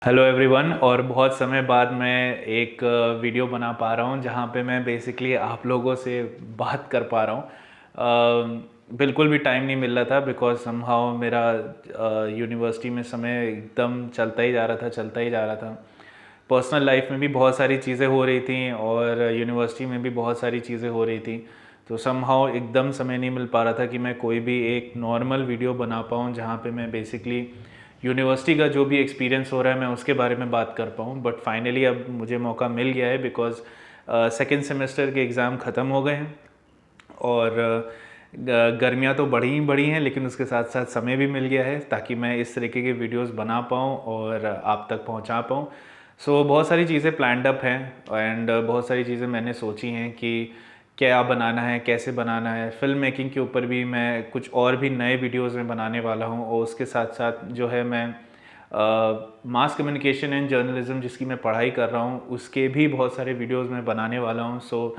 Hello everyone. और बहुत समय बाद मैं एक वीडियो बना पा रहा हूँ जहाँ पे मैं बेसिकली आप लोगों से बात कर पा रहा हूँ। बिल्कुल भी टाइम नहीं मिल रहा था बिकॉज समहाउ मेरा यूनिवर्सिटी में समय एकदम चलता ही जा रहा था। पर्सनल लाइफ में भी बहुत सारी चीज़ें हो रही थी और यूनिवर्सिटी में भी बहुत सारी चीज़ें हो रही थी। तो समहाउ एकदम समय नहीं मिल पा रहा था कि मैं कोई भी एक नॉर्मल वीडियो बना पाऊँ जहाँ पे मैं बेसिकली यूनिवर्सिटी का जो भी एक्सपीरियंस हो रहा है मैं उसके बारे में बात कर पाऊँ। बट फाइनली अब मुझे मौका मिल गया है बिकॉज सेकेंड सेमेस्टर के एग्ज़ाम ख़त्म हो गए हैं और गर्मियाँ तो बढ़ी हैं लेकिन उसके साथ साथ समय भी मिल गया है ताकि मैं इस तरीके के वीडियोस बना पाऊँ और आप तक पहुँचा पाऊँ। सो बहुत सारी चीज़ें प्लान्ड अप हैं एंड बहुत सारी चीज़ें मैंने सोची हैं कि क्या बनाना है, कैसे बनाना है। फिल्म मेकिंग के ऊपर भी मैं कुछ और भी नए वीडियोस में बनाने वाला हूँ और उसके साथ साथ जो है मैं मास कम्युनिकेशन एंड जर्नलिज्म जिसकी मैं पढ़ाई कर रहा हूँ उसके भी बहुत सारे वीडियोस मैं बनाने वाला हूँ। सो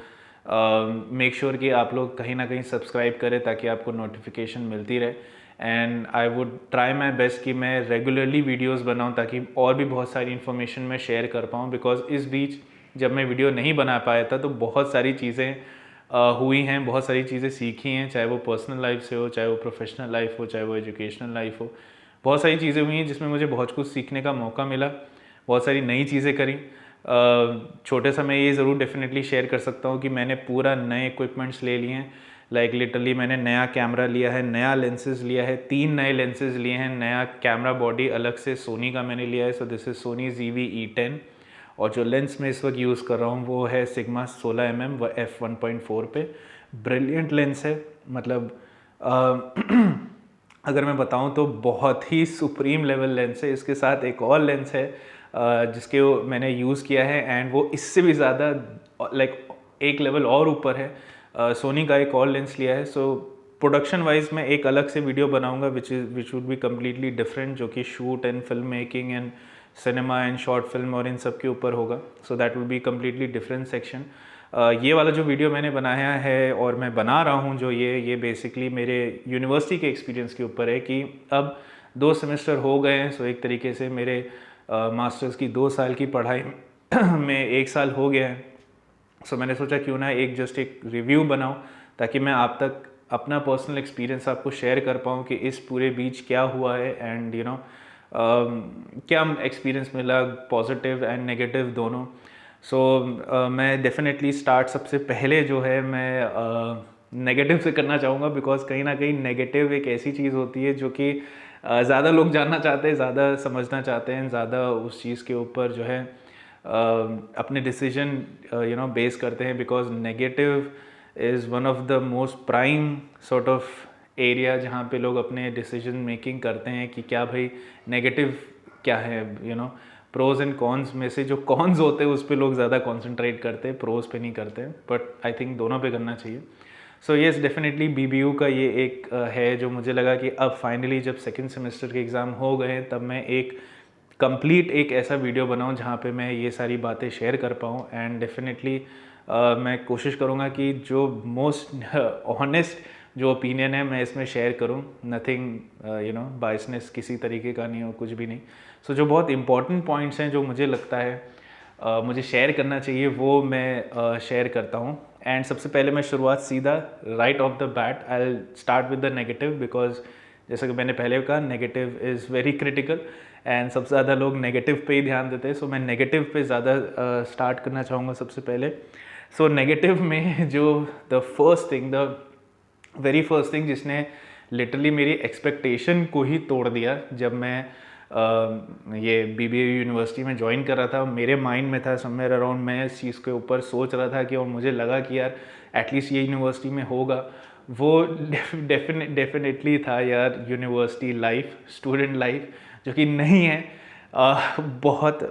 मेक श्योर कि आप लोग कहीं ना कहीं सब्सक्राइब करें ताकि आपको नोटिफिकेशन मिलती रहे। And I would try my best कि मैं रेगुलरली वीडियोस बनाऊं ताकि और भी बहुत सारी इन्फॉर्मेशन मैं शेयर कर पाऊँ। बिकॉज इस बीच जब मैं वीडियो नहीं बना पाया था तो बहुत सारी चीज़ें हुई हैं, बहुत सारी चीज़ें सीखी हैं, चाहे वो पर्सनल लाइफ से हो, चाहे वो प्रोफेशनल लाइफ हो, चाहे वो एजुकेशनल लाइफ हो। बहुत सारी चीज़ें हुई हैं जिसमें मुझे बहुत कुछ सीखने का मौका मिला, बहुत सारी नई चीज़ें करी। छोटे सा मैं ये ज़रूर डेफिनेटली शेयर कर सकता हूँ कि मैंने पूरा नए इक्विपमेंट्स ले लिए हैं। लाइक लिटरली मैंने नया कैमरा लिया है, नया लेंसेज लिया है, 3 नए लेंसेज लिए हैं, नया कैमरा बॉडी अलग से सोनी का मैंने लिया है। So this is Soni ZV-E10 और जो लेंस मैं इस वक्त यूज़ कर रहा हूँ वो है सिग्मा 16mm व f1.4 पे। ब्रिलियंट लेंस है, मतलब अगर मैं बताऊँ तो बहुत ही सुप्रीम लेवल लेंस है। इसके साथ एक और लेंस है जिसके मैंने यूज़ किया है एंड वो इससे भी ज़्यादा लाइक एक लेवल और ऊपर है। सोनी का एक और लेंस लिया है। सो प्रोडक्शन वाइज मैं एक अलग से वीडियो बनाऊंगा which would be completely different, जो कि shoot and film making and cinema and short film और इन सब के ऊपर होगा। So that will be completely different section. ये वाला जो वीडियो मैंने बनाया है और मैं बना रहा हूँ जो ये बेसिकली मेरे यूनिवर्सिटी के एक्सपीरियंस के ऊपर है कि अब 2 सेमेस्टर हो गए हैं। सो एक तरीके से मेरे मास्टर्स की 2 साल की पढ़ाई में 1 साल हो गया है। सो मैंने सोचा क्यों ना एक रिव्यू बनाऊं ताकि मैं आप तक अपना पर्सनल एक्सपीरियंस आपको शेयर कर पाऊँ कि इस पूरे बीच क्या हुआ है एंड क्या एक्सपीरियंस मिला, पॉजिटिव एंड नेगेटिव दोनों। सो मैं डेफिनेटली स्टार्ट सबसे पहले जो है मैं नेगेटिव से करना चाहूँगा बिकॉज कहीं ना कहीं नेगेटिव एक ऐसी चीज़ होती है जो कि ज़्यादा लोग जानना चाहते हैं, ज़्यादा समझना चाहते हैं, ज़्यादा उस चीज़ के ऊपर जो है अपने डिसीजन बेस करते हैं। Because negative is one of the most prime sort of area जहाँ पे लोग अपने डिसीजन मेकिंग करते हैं कि क्या भाई नेगेटिव क्या है। प्रोज एंड कॉन्स में से जो कॉन्स होते हैं उस पर लोग ज़्यादा कॉन्सेंट्रेट करते हैं, प्रोज पे नहीं करते हैं। बट आई थिंक दोनों पे करना चाहिए। सो येस, डेफिनेटली BBU का ये एक है जो मुझे लगा कि अब फाइनली जब सेकेंड सेमेस्टर के एग्ज़ाम हो गए हैं तब मैं एक कंप्लीट एक ऐसा वीडियो बनाऊं जहां पे मैं ये सारी बातें शेयर कर पाऊं। एंड डेफिनेटली मैं कोशिश करूंगा कि जो मोस्ट ऑनेस्ट जो ओपिनियन है मैं इसमें शेयर करूं। नथिंग बायसनेस किसी तरीके का नहीं हो, कुछ भी नहीं। सो जो बहुत इंपॉर्टेंट पॉइंट्स हैं जो मुझे लगता है मुझे शेयर करना चाहिए वो मैं शेयर करता हूँ। एंड सबसे पहले मैं शुरुआत सीधा right of the bat I start with the negative because जैसा कि मैंने पहले कहा negative is very critical and सबसे ज़्यादा लोग नेगेटिव पे ही ध्यान देते हैं। सो मैं नेगेटिव पे ज़्यादा स्टार्ट करना चाहूँगा सबसे पहले। सो नेगेटिव में जो द वेरी फर्स्ट थिंग जिसने लिटरली मेरी एक्सपेक्टेशन को ही तोड़ दिया जब मैं ये BBU यूनिवर्सिटी में ज्वाइन कर रहा था, मेरे माइंड में था समवेयर अराउंड, मैं इस चीज़ के ऊपर सोच रहा था कि और मुझे लगा कि यार एटलीस्ट ये यूनिवर्सिटी में होगा, वो डेफिनेटली था यार यूनिवर्सिटी लाइफ, स्टूडेंट लाइफ, जो कि नहीं है। बहुत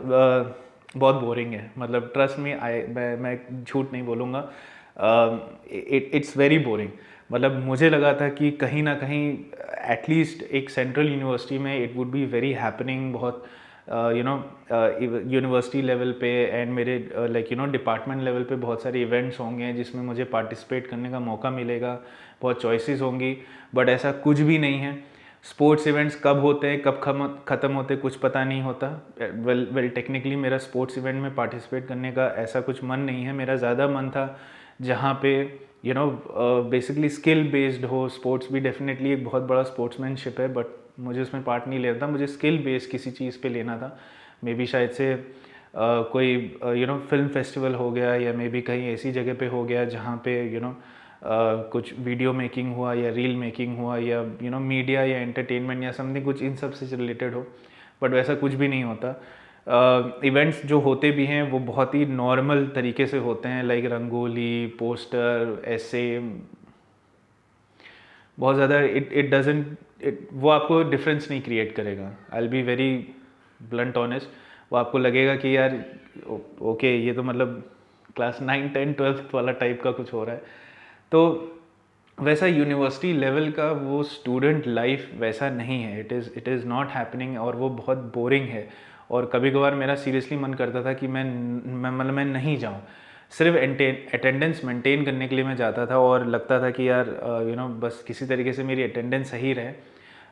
बोरिंग है। मतलब ट्रस्ट मी, मैं झूठ नहीं बोलूँगा, इट्स वेरी बोरिंग। मतलब मुझे लगा था कि कहीं ना कहीं एटलीस्ट एक सेंट्रल यूनिवर्सिटी में it would be very happening, बहुत यूनिवर्सिटी लेवल पे एंड मेरे डिपार्टमेंट लेवल पे बहुत सारे इवेंट्स होंगे जिसमें मुझे पार्टिसिपेट करने का मौका मिलेगा, बहुत चॉइसेस होंगी। बट ऐसा कुछ भी नहीं है। स्पोर्ट्स इवेंट्स कब होते हैं, कब ख़त्म होते हैं, कुछ पता नहीं होता। वेल टेक्निकली मेरा स्पोर्ट्स इवेंट में पार्टिसिपेट करने का ऐसा कुछ मन नहीं है। मेरा ज़्यादा मन था जहाँ पे बेसिकली स्किल बेस्ड हो। स्पोर्ट्स भी डेफिनेटली एक बहुत बड़ा स्पोर्ट्समैनशिप है, बट मुझे उसमें पार्ट नहीं लेना था। मुझे स्किल बेस्ड किसी चीज़ पे लेना था। मे बी शायद से कोई फिल्म फेस्टिवल हो गया, या मे बी कहीं ऐसी जगह पे हो गया जहाँ पे कुछ वीडियो मेकिंग हुआ या रील मेकिंग हुआ, या मीडिया या एंटरटेनमेंट या समथिंग, कुछ इन सब से रिलेटेड हो। बट वैसा कुछ भी नहीं होता। इवेंट्स जो होते भी हैं वो बहुत ही नॉर्मल तरीके से होते हैं, लाइक रंगोली, पोस्टर, ऐसे बहुत ज़्यादा इट डजेंट वो आपको डिफरेंस नहीं क्रिएट करेगा। I will be very blunt honest. वो आपको लगेगा कि यार ओके ये तो मतलब क्लास 9, 10, 12 वाला टाइप का कुछ हो रहा है। तो वैसा यूनिवर्सिटी लेवल का वो स्टूडेंट लाइफ वैसा नहीं है। इट इज़ नॉट हैपनिंग, और वो बहुत बोरिंग है। और कभी कभार मेरा सीरियसली मन करता था कि मैं नहीं जाऊँ। सिर्फ अटेंडेंस मेंटेन करने के लिए मैं जाता था, और लगता था कि यार बस किसी तरीके से मेरी अटेंडेंस सही रहे।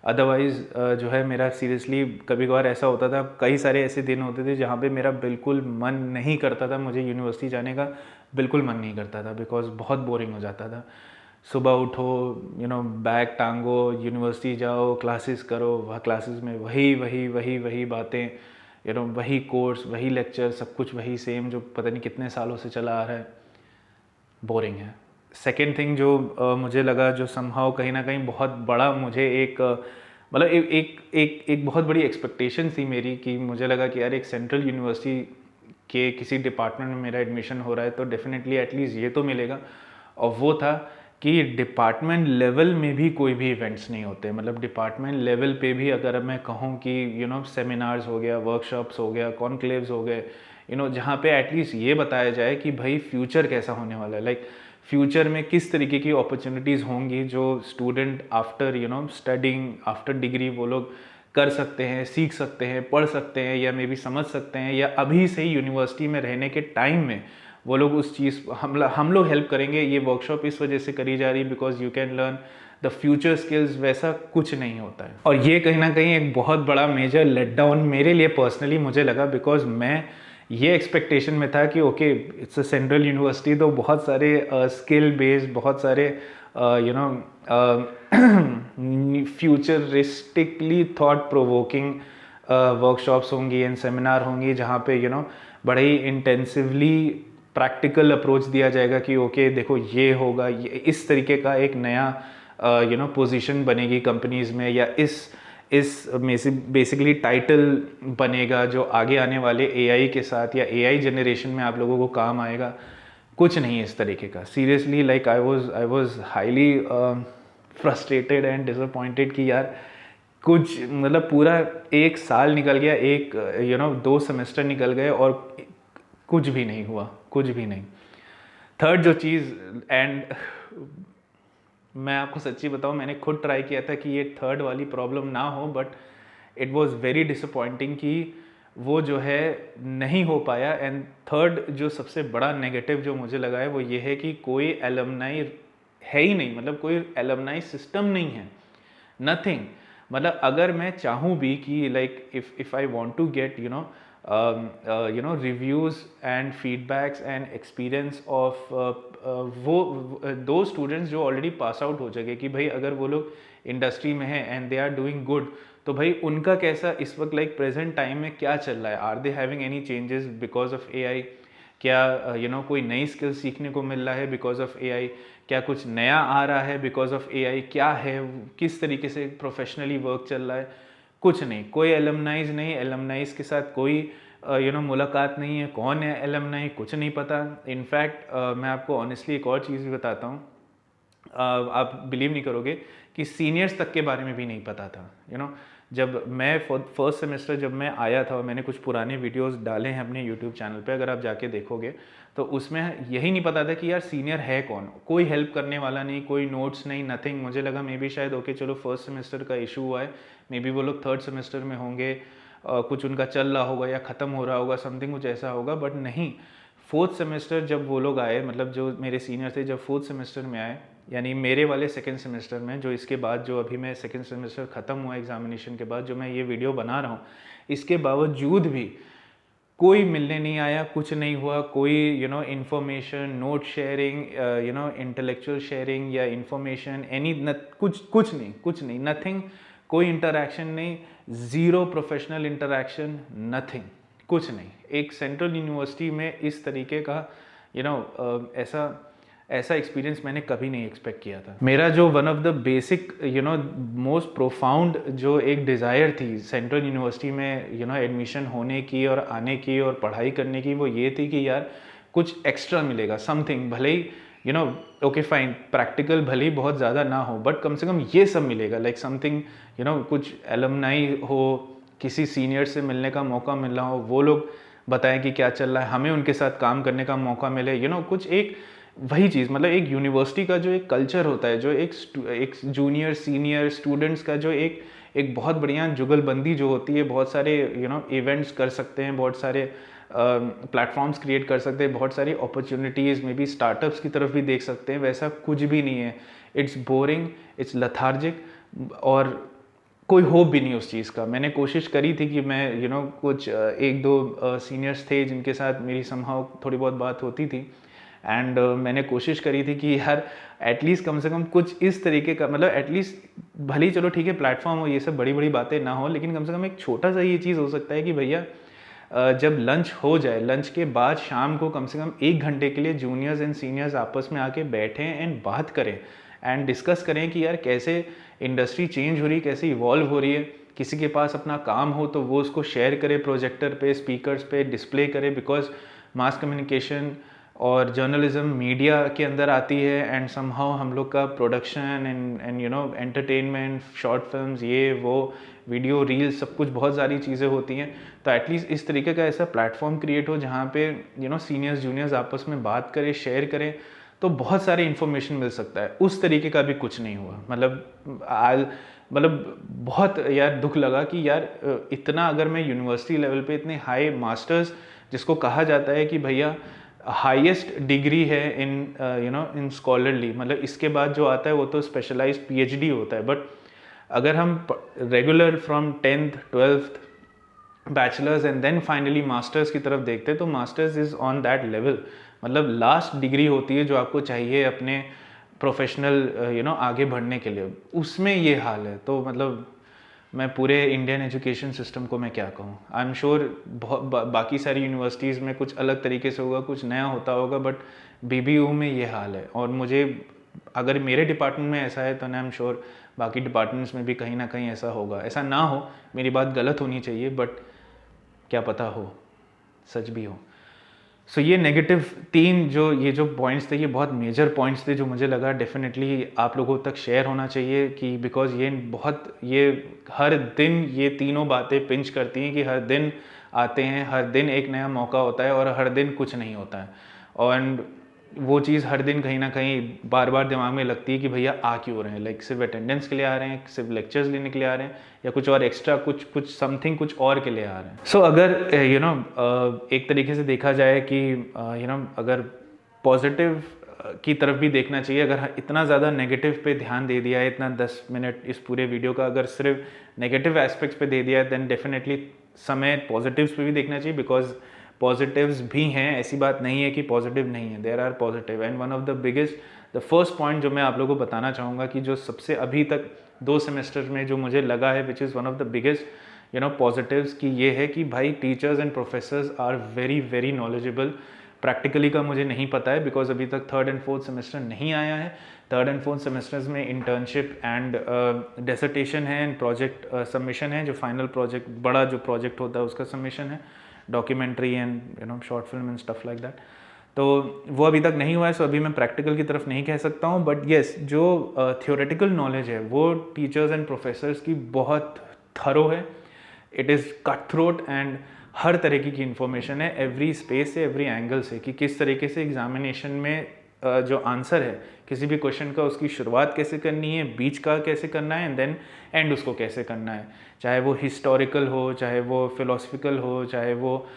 अदरवाइज़ जो है मेरा सीरियसली कभी कभार ऐसा होता था, कई सारे ऐसे दिन होते थे जहाँ पे मेरा बिल्कुल मन नहीं करता था, मुझे यूनिवर्सिटी जाने का बिल्कुल मन नहीं करता था, बिकॉज बहुत बोरिंग हो जाता था। सुबह उठो, बैग टांगो, यूनिवर्सिटी जाओ, क्लासेस करो, वह क्लासेस में वही बातें, वही कोर्स, वही लेक्चर, सब कुछ वही सेम जो पता नहीं कितने सालों से चला आ रहा है। बोरिंग है। सेकेंड थिंग जो मुझे लगा, जो समहाउ कहीं ना कहीं बहुत बड़ा मुझे एक मतलब एक बहुत बड़ी एक्सपेक्टेशन थी मेरी, कि मुझे लगा कि यार एक सेंट्रल यूनिवर्सिटी के किसी डिपार्टमेंट में मेरा एडमिशन हो रहा है तो डेफिनेटली एटलीस्ट ये तो मिलेगा। और वो था कि डिपार्टमेंट लेवल में भी कोई भी इवेंट्स नहीं होते। मतलब डिपार्टमेंट लेवल पे भी अगर मैं कहूँ कि सेमिनार्स हो गया, वर्कशॉप्स हो गया, कॉन्क्लेव्स हो गए, जहाँ पे एटलीस्ट ये बताया जाए कि भाई फ्यूचर कैसा होने वाला है, लाइक फ्यूचर में किस तरीके की अपॉर्चुनिटीज़ होंगी जो student after studying, after degree वो लोग कर सकते हैं, सीख सकते हैं, पढ़ सकते हैं, या मे बी समझ सकते हैं, या अभी से ही यूनिवर्सिटी में रहने के टाइम में वो लोग उस चीज़ हम लोग हेल्प करेंगे। ये वर्कशॉप इस वजह से करी जा रही है because you can learn the future skills. वैसा कुछ नहीं होता है, और ये कहीं ना कहीं एक बहुत बड़ा मेजर लेट डाउन मेरे लिए पर्सनली मुझे लगा, बिकॉज मैं ये एक्सपेक्टेशन में था कि okay it's a central university, तो बहुत सारे स्किल बेस्ड, बहुत सारे फ्यूचरिस्टिकली थॉट प्रोवोकिंग वर्कशॉप्स होंगी एंड सेमिनार होंगी, जहाँ पे बड़े ही इंटेंसिवली प्रैक्टिकल अप्रोच दिया जाएगा कि ओके देखो ये होगा, ये इस तरीके का एक नया पोजीशन बनेगी कंपनीज में, या इस बेसिकली टाइटल बनेगा जो आगे आने वाले एआई के साथ या एआई जनरेशन में आप लोगों को काम आएगा। कुछ नहीं है इस तरीके का। Seriously like I was highly frustrated and disappointed कि यार कुछ मतलब पूरा एक साल निकल गया, एक 2 सेमेस्टर निकल गए और कुछ भी नहीं हुआ, कुछ भी नहीं। थर्ड जो चीज़, एंड मैं आपको सच्ची बताऊं, मैंने खुद ट्राई किया था कि ये थर्ड वाली प्रॉब्लम ना हो, but it was very disappointing कि वो जो है नहीं हो पाया। एंड थर्ड जो सबसे बड़ा नेगेटिव जो मुझे लगा है वो ये है कि कोई एलुमनाई है ही नहीं, मतलब कोई एलुमनाई सिस्टम नहीं है, नथिंग। मतलब अगर मैं चाहूँ भी कि like if I want to get reviews and feedbacks and experience of वो दो स्टूडेंट्स जो ऑलरेडी पास आउट हो चुके, कि भाई अगर वो लोग इंडस्ट्री में हैं and they are doing good, तो भाई उनका कैसा इस वक्त लाइक प्रेजेंट टाइम में क्या चल रहा है, are they having any changes because of AI, क्या कोई नई स्किल सीखने को मिल रहा है बिकॉज ऑफ एआई, क्या कुछ नया आ रहा है बिकॉज ऑफ एआई, क्या है, किस तरीके से प्रोफेशनली वर्क चल रहा है, कुछ नहीं। कोई एलमनाइज नहीं, एलमनाइज के साथ कोई मुलाकात नहीं है, कौन है एलमनाई कुछ नहीं पता। इनफैक्ट मैं आपको ऑनेस्टली एक और चीज़ भी बताता हूँ, आप बिलीव नहीं करोगे कि सीनियर्स तक के बारे में भी नहीं पता था। जब मैं फर्स्ट सेमेस्टर जब मैं आया था, और मैंने कुछ पुराने वीडियोस डाले हैं अपने यूट्यूब चैनल पे, अगर आप जाके देखोगे तो उसमें यही नहीं पता था कि यार सीनियर है कौन, कोई हेल्प करने वाला नहीं, कोई नोट्स नहीं, नथिंग। मुझे लगा मे बी शायद ओके चलो फर्स्ट सेमेस्टर का इशू हुआ है, मे बी वो लोग थर्ड सेमेस्टर में होंगे, कुछ उनका चल रहा होगा या ख़त्म हो रहा होगा, समथिंग कुछ ऐसा होगा। बट नहीं, फोर्थ सेमेस्टर जब वो लोग आए, मतलब जो मेरे सीनियर थे, जब फोर्थ सेमेस्टर में आए यानी मेरे वाले सेकेंड सेमेस्टर में, जो इसके बाद जो अभी मैं सेकेंड सेमेस्टर ख़त्म हुआ एग्जामिनेशन के बाद जो मैं ये वीडियो बना रहा हूँ, इसके बावजूद भी कोई मिलने नहीं आया, कुछ नहीं हुआ, कोई information, note sharing, intellectual sharing या इंफॉर्मेशन कुछ नहीं, नथिंग, कोई इंटरेक्शन नहीं, ज़ीरो प्रोफेशनल इंटरेक्शन, नथिंग, कुछ नहीं। एक सेंट्रल यूनिवर्सिटी में इस तरीके का ऐसा एक्सपीरियंस मैंने कभी नहीं एक्सपेक्ट किया था। मेरा जो one of the basic most profound जो एक डिज़ायर थी सेंट्रल यूनिवर्सिटी में एडमिशन होने की और आने की और पढ़ाई करने की, वो ये थी कि यार कुछ एक्स्ट्रा मिलेगा, समथिंग, भले ही ओके फाइन, प्रैक्टिकल भले ही बहुत ज़्यादा ना हो, बट कम से कम ये सब मिलेगा, लाइक समथिंग, कुछ एलुमनाई हो, किसी सीनियर से मिलने का मौका मिल रहा हो, वो लोग बताएं कि क्या चल रहा है, हमें उनके साथ काम करने का मौका मिले, कुछ एक वही चीज़, मतलब एक यूनिवर्सिटी का जो एक कल्चर होता है, जो एक जूनियर सीनियर स्टूडेंट्स का जो एक बहुत बढ़िया जुगलबंदी जो होती है, बहुत सारे इवेंट्स कर सकते हैं, बहुत सारे प्लेटफॉर्म्स क्रिएट कर सकते हैं, बहुत सारी अपॉर्चुनिटीज़ में भी स्टार्टअप्स की तरफ भी देख सकते हैं, वैसा कुछ भी नहीं है। इट्स बोरिंग, इट्स लथार्जिक, और कोई होप भी नहीं उस चीज़ का। मैंने कोशिश करी थी कि मैं कुछ एक दो सीनियर्स थे जिनके साथ मेरी समहाउ थोड़ी बहुत बात होती थी, एंड मैंने कोशिश करी थी कि यार एटलीस्ट कम से कम कुछ इस तरीके का, मतलब एटलीस्ट भले ही चलो ठीक है प्लेटफॉर्म हो, ये सब बड़ी बड़ी बातें ना हो, लेकिन कम से कम एक छोटा सा ये चीज़ हो सकता है कि भैया जब लंच हो जाए, लंच के बाद शाम को कम से कम 1 घंटे के लिए जूनियर्स एंड सीनियर्स आपस में आके बैठें एंड बात करें एंड डिस्कस करें कि यार कैसे इंडस्ट्री चेंज हो रही है, कैसे इवॉल्व हो रही है। किसी के पास अपना काम हो तो वो उसको शेयर करे, प्रोजेक्टर पे, स्पीकर्स पे डिस्प्ले करे, बिकॉज मास कम्युनिकेशन और जर्नलिज्म मीडिया के अंदर आती है, एंड समहाउ हम लोग का production and entertainment, short films, ये वो वीडियो रील्स, सब कुछ बहुत सारी चीज़ें होती हैं। तो एटलीस्ट इस तरीके का ऐसा प्लेटफॉर्म क्रिएट हो जहाँ पे सीनियर्स जूनियर्स आपस में बात करें, शेयर करें, तो बहुत सारे इन्फॉर्मेशन मिल सकता है। उस तरीके का भी कुछ नहीं हुआ। मतलब बहुत यार दुख लगा कि यार इतना, अगर मैं यूनिवर्सिटी लेवल पे इतने हाई मास्टर्स, जिसको कहा जाता है कि भैया हाईएस्ट डिग्री है इन स्कॉलरली, मतलब इसके बाद जो आता है वो तो स्पेशलाइज्ड पीएचडी होता है, बट अगर हम regular from 10th 12th bachelors and then finally masters की तरफ देखते हैं, तो masters is on that level, मतलब लास्ट डिग्री होती है जो आपको चाहिए अपने प्रोफेशनल आगे बढ़ने के लिए, उसमें ये हाल है। तो मतलब मैं पूरे इंडियन एजुकेशन सिस्टम को मैं क्या कहूँ, आई एम श्योर बाकी सारी यूनिवर्सिटीज़ में कुछ अलग तरीके से होगा, कुछ नया होता होगा, बट बीबीयू में ये हाल है। और मुझे, अगर मेरे डिपार्टमेंट में ऐसा है तो आई एम श्योर बाकी डिपार्टमेंट्स में भी कहीं ना कहीं ऐसा होगा। ऐसा ना हो, मेरी बात गलत होनी चाहिए, बट क्या पता हो, सच भी हो। सो ये नेगेटिव 3 जो पॉइंट्स थे, ये बहुत मेजर पॉइंट्स थे जो मुझे लगा डेफिनेटली आप लोगों तक शेयर होना चाहिए, कि बिकॉज ये हर दिन ये तीनों बातें पिंच करती हैं कि हर दिन आते हैं, हर दिन एक नया मौका होता है और हर दिन कुछ नहीं होता है। और वो चीज़ हर दिन कहीं ना कहीं बार बार दिमाग में लगती है कि भैया आ क्यों रहे हैं, लाइक सिर्फ अटेंडेंस के लिए आ रहे हैं, सिर्फ लेक्चर्स लेने के लिए आ रहे हैं, या कुछ और एक्स्ट्रा कुछ समथिंग कुछ और के लिए आ रहे हैं। सो अगर एक तरीके से देखा जाए कि अगर पॉजिटिव की तरफ भी देखना चाहिए, अगर इतना ज़्यादा नेगेटिव पे ध्यान दे दिया है, इतना 10 मिनट इस पूरे वीडियो का अगर सिर्फ नेगेटिव एस्पेक्ट्स पे दे दिया है, देन डेफिनेटली समय पॉजिटिव्स पे भी देखना चाहिए, बिकॉज पॉजिटिव्स भी हैं, ऐसी बात नहीं है कि पॉजिटिव नहीं है, there are positive. And one of the biggest, the first point जो मैं आप लोगों को बताना चाहूँगा, कि जो सबसे अभी तक 2 सेमेस्टर में जो मुझे लगा है, which is one of the biggest positives, की ये है कि भाई teachers and professors are very very knowledgeable. Practically का मुझे नहीं पता है, बिकॉज अभी तक 3rd and 4th सेमेस्टर नहीं आया है। 3rd and 4th सेमेस्टर्स में इंटर्नशिप एंड डिसर्टेशन है, एंड प्रोजेक्ट सबमिशन है, जो फाइनल प्रोजेक्ट, बड़ा जो प्रोजेक्ट होता है उसका सबमिशन है, documentary and short film and stuff like that. तो वो अभी तक नहीं हुआ है, सो अभी मैं प्रैक्टिकल की तरफ नहीं कह सकता हूँ, बट येस, जो थियोरेटिकल नॉलेज है वो टीचर्स एंड प्रोफेसर्स की बहुत थरो है। It is cut throat, and हर तरीके की इन्फॉर्मेशन है, एवरी स्पेस से, एवरी एंगल से, कि किस तरीके से एग्जामिनेशन में जो आंसर है किसी भी क्वेश्चन का, उसकी शुरुआत कैसे करनी है, बीच का कैसे करना है, एंड देन एंड उसको कैसे करना है, चाहे वो हिस्टोरिकल हो, चाहे वो फिलोसफिकल हो, चाहे वो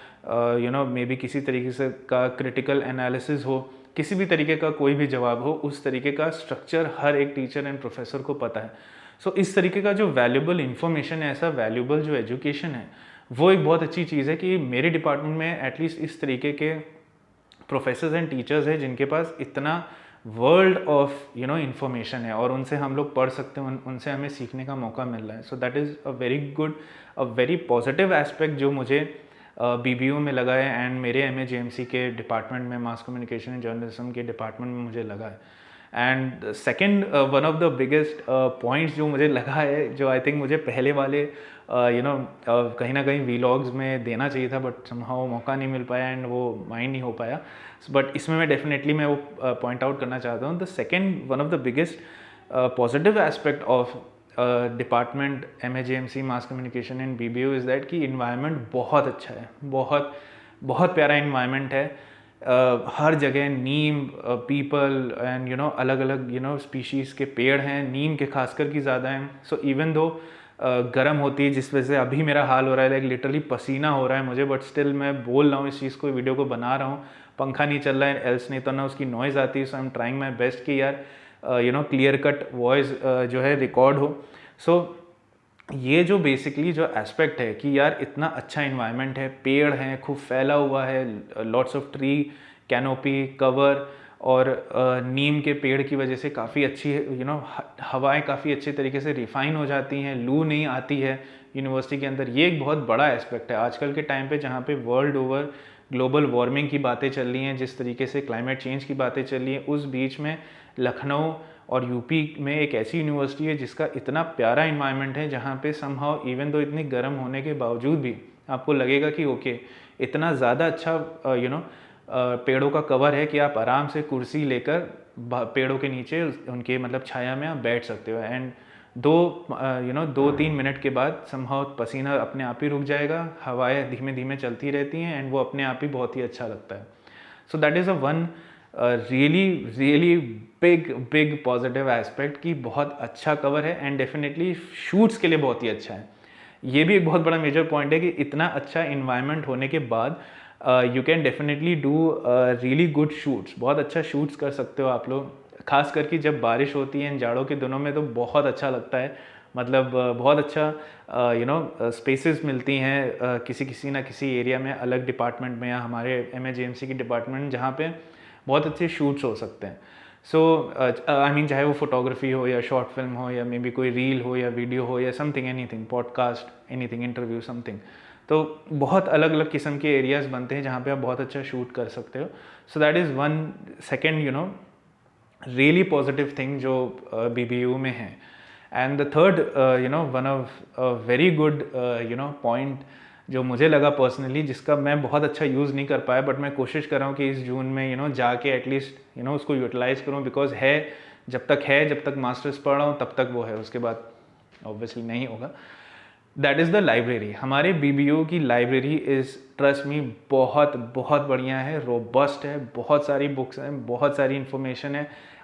मे बी किसी तरीके से का क्रिटिकल एनालिसिस हो, किसी भी तरीके का कोई भी जवाब हो, उस तरीके का स्ट्रक्चर हर एक टीचर एंड प्रोफेसर को पता है। सो इस तरीके का जो वैल्यूबल इन्फॉर्मेशन है, ऐसा वैल्यूबल जो एजुकेशन है, वो एक बहुत अच्छी चीज़ है कि मेरे डिपार्टमेंट में एटलीस्ट इस तरीके के प्रोफेसर्स एंड टीचर्स हैं जिनके पास इतना वर्ल्ड ऑफ इन्फॉर्मेशन है और उनसे हम लोग पढ़ सकते हैं, उनसे हमें सीखने का मौका मिल रहा है। So that is a very good, a very positive aspect जो मुझे BBU में लगा है एंड मेरे MA-JMC के डिपार्टमेंट में, मास कम्युनिकेशन एंड जर्नलिज्म के डिपार्टमेंट में मुझे लगा है। And second, one of the biggest points जो मुझे लगा है, जो आई थिंक मुझे पहले वाले कहीं ना कहीं वीलॉग्स में देना चाहिए था, बट समहाउ मौका नहीं मिल पाया एंड वो माइंड नहीं हो पाया, बट इसमें मैं डेफिनेटली वो पॉइंट आउट करना चाहता हूँ। The second, one of the biggest positive aspect of department MA-JMC mass communication and BBU is that कि इन्वायरमेंट बहुत अच्छा है, बहुत बहुत प्यारा इन्वायरमेंट है। हर जगह नीम, पीपल एंड अलग अलग स्पीशीज़ के पेड़ हैं, नीम के खासकर की ज़्यादा हैं। सो इवन दो गर्म होती है, जिस वजह से अभी मेरा हाल हो रहा है, लाइक लिटरली पसीना हो रहा है मुझे, बट स्टिल मैं बोल रहा हूँ इस चीज़ को, वीडियो को बना रहा हूँ। पंखा नहीं चल रहा है, एल्स नहीं तो ना उसकी नॉइज़ आती है। So I am trying my best कि यार क्लियर कट वॉइस जो है रिकॉर्ड हो। सो ये जो बेसिकली जो एस्पेक्ट है कि यार इतना अच्छा इन्वायरमेंट है, पेड़ हैं, खूब फैला हुआ है, lots of tree, canopy, cover, और नीम के पेड़ की वजह से काफ़ी अच्छी हवाएं काफ़ी अच्छे तरीके से रिफाइन हो जाती हैं, लू नहीं आती है यूनिवर्सिटी के अंदर। ये एक बहुत बड़ा एस्पेक्ट है आजकल के टाइम पे, जहाँ पे वर्ल्ड ओवर ग्लोबल वार्मिंग की बातें चल रही हैं, जिस तरीके से क्लाइमेट चेंज की बातें चल रही हैं, उस बीच में लखनऊ और यूपी में एक ऐसी यूनिवर्सिटी है जिसका इतना प्यारा इन्वायरमेंट है, जहाँ पे समहाउ इवन दो इतनी गर्म होने के बावजूद भी आपको लगेगा कि ओके इतना ज़्यादा अच्छा पेड़ों का कवर है कि आप आराम से कुर्सी लेकर पेड़ों के नीचे उनके मतलब छाया में आप बैठ सकते हो। एंड 2-3 मिनट के बाद समहाउ पसीना अपने आप ही रुक जाएगा, हवाएं धीमे धीमे चलती रहती हैं एंड वो अपने आप ही बहुत ही अच्छा लगता है। So that is a one really big positive aspect कि बहुत अच्छा कवर है एंड डेफिनेटली शूट्स के लिए बहुत ही अच्छा है। ये भी एक बहुत बड़ा मेजर पॉइंट है कि इतना अच्छा इन्वायरमेंट होने के बाद you can definitely do really good shoots, बहुत अच्छा शूट्स कर सकते हो आप लोग, खास करके जब बारिश होती है इन जाड़ों के दिनों में, तो बहुत अच्छा लगता है। मतलब बहुत अच्छा स्पेसेस मिलती हैं किसी ना किसी एरिया में, अलग डिपार्टमेंट में या हमारे MA-JMC की डिपार्टमेंट, जहाँ पे बहुत अच्छे शूट्स हो सकते हैं। सो आई मीन चाहे वो फोटोग्राफी हो या शॉर्ट फिल्म हो या मे बी कोई रील हो या वीडियो हो या something, anything, podcast, anything, interview, something, तो बहुत अलग अलग किस्म के एरियाज़ बनते हैं जहाँ पे आप बहुत अच्छा शूट कर सकते हो। So that is one second really positive thing जो BBU में है। And the third one of very good point जो मुझे लगा पर्सनली, जिसका मैं बहुत अच्छा यूज़ नहीं कर पाया, बट मैं कोशिश कर रहा हूँ कि इस जून में जाके एटलीस्ट उसको यूटिलाइज़ करूँ, बिकॉज है जब तक मास्टर्स पढ़ रहा हूँ तब तक वो है, उसके बाद ऑब्वियसली नहीं होगा। That is the library. हमारे BBU की लाइब्रेरी इज़, ट्रस्ट मी, बहुत बहुत बढ़िया है, रोबस्ट है, बहुत सारी बुक्स हैं, बहुत सारी इन्फॉर्मेशन है।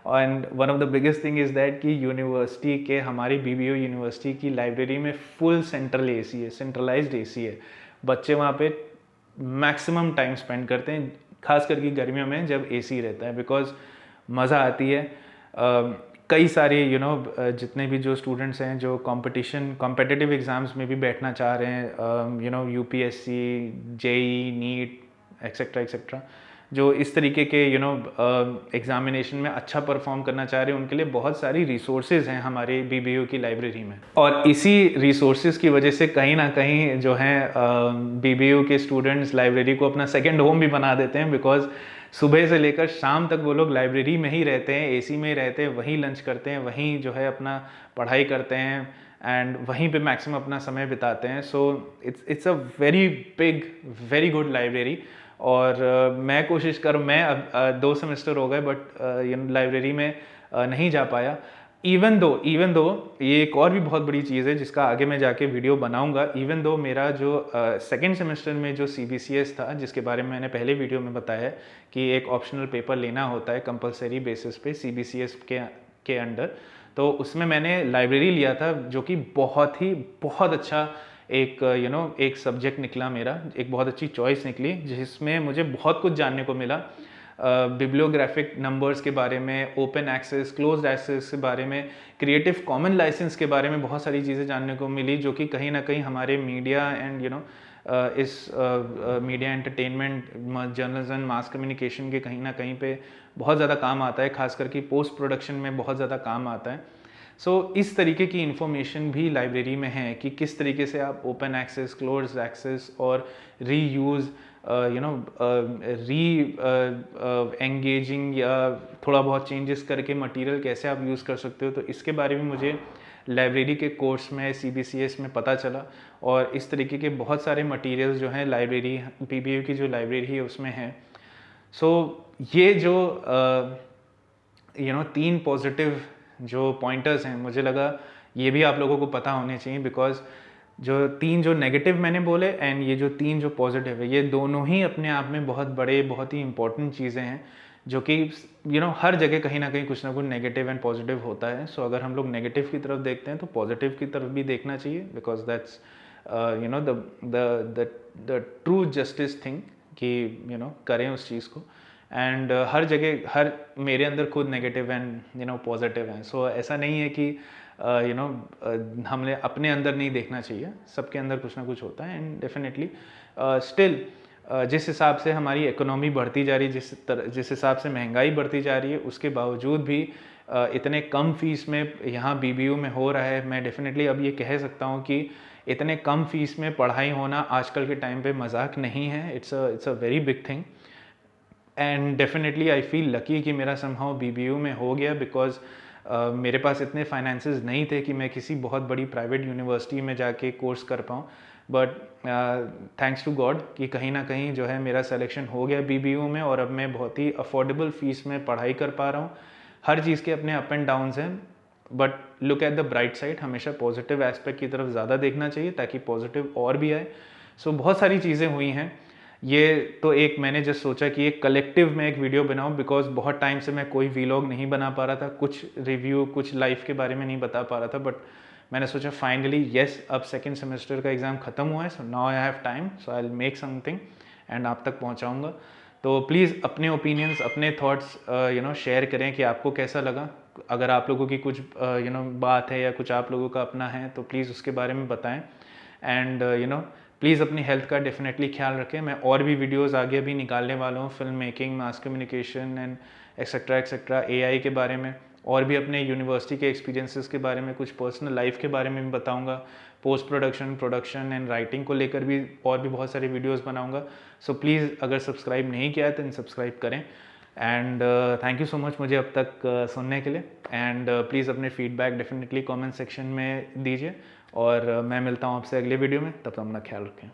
And one of the biggest thing is that कि यूनिवर्सिटी के, हमारी BBU यूनिवर्सिटी की लाइब्रेरी में फुल सेंट्रल AC है, सेंट्रलाइज्ड AC है। बच्चे वहाँ पे मैक्सिमम टाइम स्पेंड करते हैं, खास करके गर्मियों में जब AC रहता है, बिकॉज मज़ा आती है। कई सारे जितने भी जो स्टूडेंट्स हैं जो कॉम्पिटिटिव एग्ज़ाम्स में भी बैठना चाह रहे हैं, UPSC, JEE, नीट, एक्सेट्रा, जो इस तरीके के एग्जामिनेशन में अच्छा परफॉर्म करना चाह रहे हैं, उनके लिए बहुत सारी रिसोर्सेज हैं हमारे BBU की लाइब्रेरी में। और इसी रिसोर्सेज की वजह से कहीं ना कहीं जो है BBU के स्टूडेंट्स लाइब्रेरी को अपना सेकेंड होम भी बना देते हैं, बिकॉज सुबह से लेकर शाम तक वो लोग लाइब्रेरी में ही रहते हैं, AC में ही रहते हैं, वहीं लंच करते हैं, वहीं जो है अपना पढ़ाई करते हैं एंड वहीं पे मैक्सिमम अपना समय बिताते हैं। So it's a very big, very good library. और मैं कोशिश कर, मैं अब 2 सेमेस्टर हो गए बट लाइब्रेरी में नहीं जा पाया। इवन दो ये एक और भी बहुत बड़ी चीज़ है जिसका आगे मैं जाके वीडियो बनाऊंगा। इवन दो मेरा जो सेकेंड सेमेस्टर में जो CBCS था, जिसके बारे में मैंने पहले वीडियो में बताया है कि एक ऑप्शनल पेपर लेना होता है कंपलसरी बेसिस पे CBCS के अंडर, तो उसमें मैंने लाइब्रेरी लिया था, जो कि बहुत अच्छा एक एक सब्जेक्ट निकला मेरा, एक बहुत अच्छी चॉइस निकली, जिसमें मुझे बहुत कुछ जानने को मिला। बिब्लियोग्राफिक नंबर्स के बारे में, ओपन एक्सेस, क्लोज्ड एक्सेस के बारे में, क्रिएटिव कॉमन लाइसेंस के बारे में बहुत सारी चीज़ें जानने को मिली, जो कि कहीं ना कहीं हमारे मीडिया एंड इस media entertainment, journalism, mass communication के कहीं ना कहीं पे बहुत ज़्यादा काम आता है, खास करके पोस्ट प्रोडक्शन में बहुत ज़्यादा काम आता है। इस तरीके की इन्फॉर्मेशन भी लाइब्रेरी में है कि किस तरीके से आप ओपन एक्सेस, क्लोज्ड एक्सेस और री यूज़ री एंगेजिंग या थोड़ा बहुत चेंजेस करके मटेरियल कैसे आप यूज़ कर सकते हो। तो इसके बारे में मुझे लाइब्रेरी के कोर्स में CBCS में पता चला, और इस तरीके के बहुत सारे मटेरियल्स जो हैं लाइब्रेरी, PBU की जो लाइब्रेरी है उसमें है। ये जो 3 पॉजिटिव जो पॉइंटर्स हैं, मुझे लगा ये भी आप लोगों को पता होने चाहिए, बिकॉज जो नेगेटिव मैंने बोले एंड ये जो 3 जो पॉजिटिव है, ये दोनों ही अपने आप में बहुत बड़े, बहुत ही इंपॉर्टेंट चीज़ें हैं, जो कि हर जगह कहीं ना कहीं कुछ ना कुछ नेगेटिव एंड पॉजिटिव होता है। अगर हम लोग नेगेटिव की तरफ देखते हैं तो पॉजिटिव की तरफ भी देखना चाहिए, because that's the true justice thing कि करें उस चीज़ को। एंड हर जगह मेरे अंदर खुद नेगेटिव एंड पॉजिटिव हैं। ऐसा नहीं है कि हमने अपने अंदर नहीं देखना चाहिए, सबके अंदर कुछ ना कुछ होता है। एंड डेफिनेटली स्टिल जिस हिसाब से हमारी इकोनॉमी बढ़ती जा रही है, जिस हिसाब से महंगाई बढ़ती जा रही है, उसके बावजूद भी इतने कम फीस में यहाँ BBU में हो रहा है। मैं डेफिनेटली अब ये कह सकता हूँ कि इतने कम फीस में पढ़ाई होना आजकल के टाइम पे मजाक नहीं है। It's a very big thing, and definitely I feel lucky कि मेरा समहाउ BBU में हो गया, बिकॉज मेरे पास इतने फाइनेंसेस नहीं थे कि मैं किसी बहुत बड़ी प्राइवेट यूनिवर्सिटी में जाके कोर्स कर पाऊँ। बट थैंक्स टू गॉड कि कहीं ना कहीं जो है मेरा सिलेक्शन हो गया BBU में, और अब मैं बहुत ही अफोर्डेबल फीस में पढ़ाई कर पा रहा हूँ। हर चीज़ के अपने अप एंड डाउन्स हैं, but look at the bright side, हमेशा पॉजिटिव एस्पेक्ट की तरफ ज़्यादा देखना चाहिए ताकि पॉजिटिव और भी आए। बहुत सारी चीज़ें हुई हैं। ये तो एक मैंने जस्ट सोचा कि एक कलेक्टिव में एक वीडियो बनाऊं, बिकॉज बहुत टाइम से मैं कोई व्लॉग नहीं बना पा रहा था, कुछ रिव्यू, कुछ लाइफ के बारे में नहीं बता पा रहा था। बट मैंने सोचा फाइनली यस, अब सेकेंड सेमेस्टर का एग्ज़ाम ख़त्म हुआ है, so now I have time, so I will make something and आप तक पहुंचाऊंगा। तो प्लीज़ अपने ओपिनियंस, अपने थॉट्स शेयर करें कि आपको कैसा लगा। अगर आप लोगों की कुछ बात है या कुछ आप लोगों का अपना है तो प्लीज़ उसके बारे में बताएं। एंड प्लीज़ अपनी हेल्थ का डेफिनेटली ख्याल रखें। मैं और भी वीडियोस आगे भी निकालने वाला हूँ, film making, mass communication and etcetera AI के बारे में, और भी अपने यूनिवर्सिटी के एक्सपीरियंसेस के बारे में, कुछ पर्सनल लाइफ के बारे में भी बताऊँगा। Post production, production and writing को लेकर भी और भी बहुत सारी वीडियोज़ बनाऊँगा। सो प्लीज़ अगर सब्सक्राइब नहीं किया है तो सब्सक्राइब करें। And thank you so much मुझे अब तक सुनने के लिए। एंड प्लीज़ अपने फीडबैक डेफिनेटली कमेंट सेक्शन में दीजिए, और मैं मिलता हूँ आपसे अगले वीडियो में। तब तक अपना ख्याल रखें।